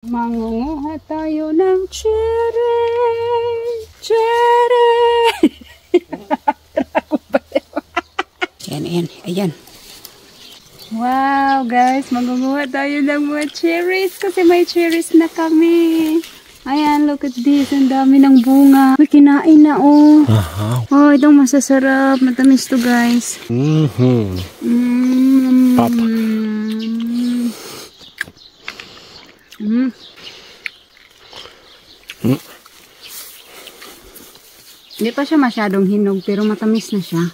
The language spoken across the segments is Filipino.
Mangunguha tayo ng cherry. Cherry. Ayan. Wow, guys. Mangunguha tayo ng mga cherries kasi may cherries na kami. Ayan, look at this. Ang dami ng bunga. Uy, kinain na, oh. Oh, itong masasarap. Matamis to, guys. Papa. Hindi pa siya masyadong hinog pero matamis na siya.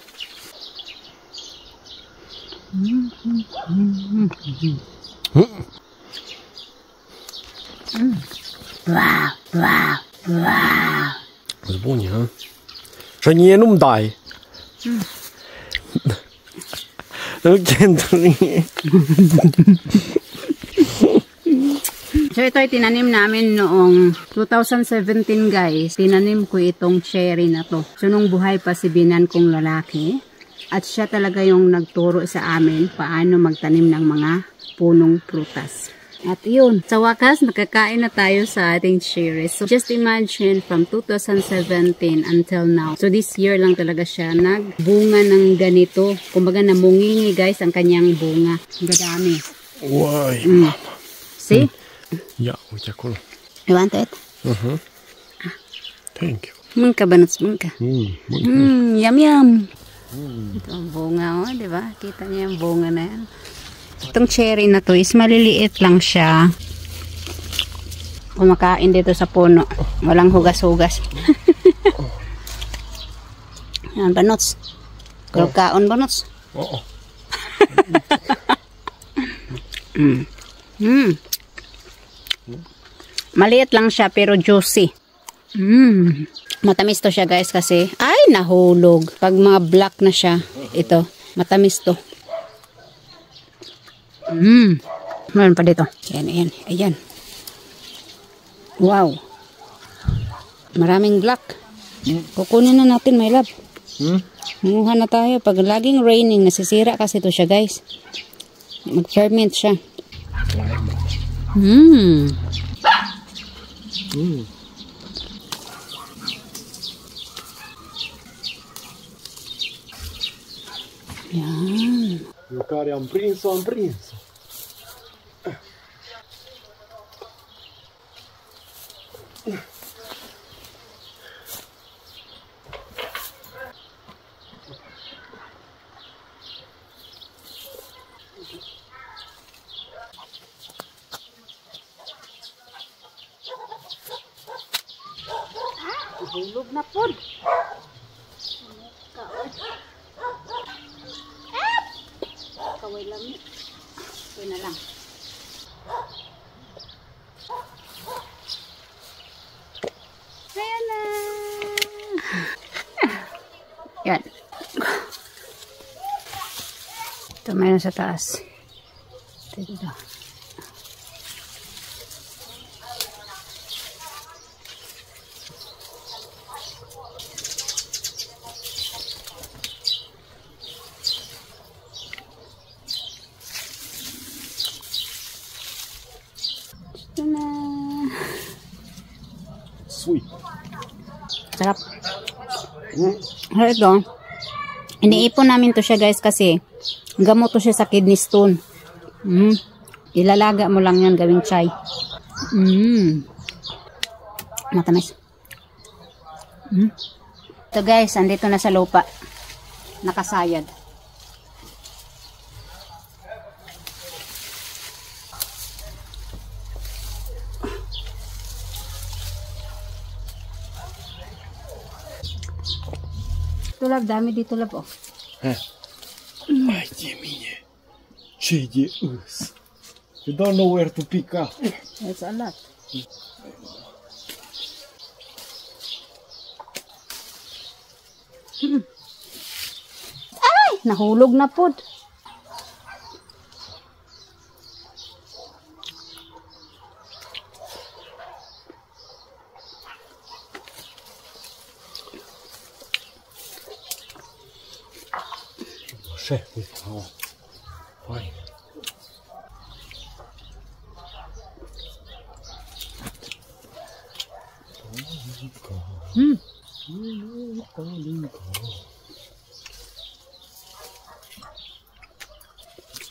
Wow, wow, wow. Vad bonnie, ha? Så ni är nog där. So ito ay tinanim namin noong 2017, guys. Tinanim ko itong cherry na to. So nung buhay pa si binan kong lalaki, at siya talaga yung nagturo sa amin paano magtanim ng mga punong prutas. At yun, sa wakas nakakain na tayo sa ating cherries. So just imagine from 2017 until now. So this year lang talaga siya nagbunga ng ganito. Kumbaga namungingi, guys, ang kanyang bunga. Ang gadami. Oj. See? Ja, vilka kolla. You want it? Thank you. Mungka ba nuts mungka? Yum yum. Ito ang bunga, oh, di ba? Kita niya yung bunga na yan. Itong cherry na to is maliliit lang siya. Kumakain dito sa puno. Walang hugas-hugas. Yan, banots. Kaon banots. Oo. Maliit lang siya pero juicy. Matamis to siya, guys, kasi ay nahulog. Pag mga black na siya, ito, matamis to. Meron pa dito. Ayan. Wow. Maraming black. Kukunin na natin, my love. Munguha na tayo. Pag laging raining, nasisira kasi to siya, guys. Mag-ferment siya. Yan. Nu care am prins-o, am prins-o. Hulog na po. Kaway lang. Ito na lang. Ayan na. Yan. Ito mayroon sa taas. Ito. Sweet. Sarap. Ito. Iniipon namin to siya, guys, kasi gamot to siya sa kidney stone. Ilalaga mo lang yan gawing chai. Matamis. Ito, guys, andito na sa lupa. Nakasayad. Ito, love, dami dito, love, oh. Aj, ge mine. Tjeje us. You don't know where to pick up. It's a lot. Ay! Nahulog na po. Skämmigt. Ja. Fine.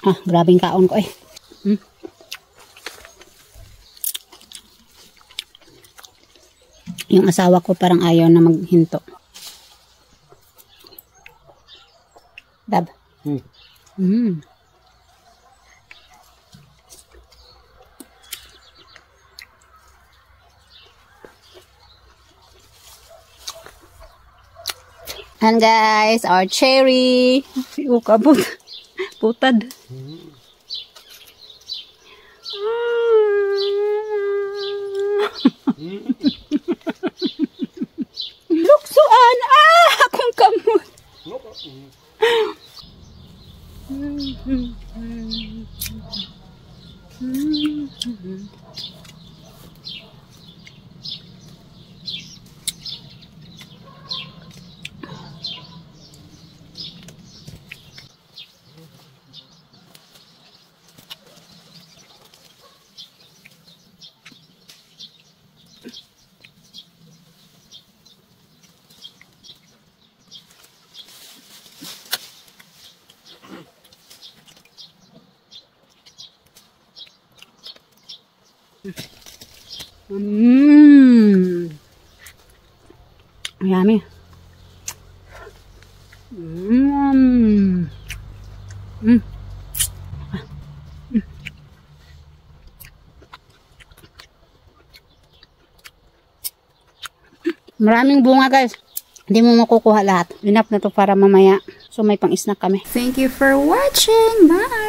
Ah, grabing kaon ko eh. Yung asawa ko parang ayaw na maghinto. Dab. And guys, our cherry. Kabut. Putad. Luksuan! Ah! Akong kamot. Yummy. Maraming bunga guys. Hindi mo makukuha lahat. Enough na to para mamaya. So may pang-snack kami. Thank you for watching. Bye!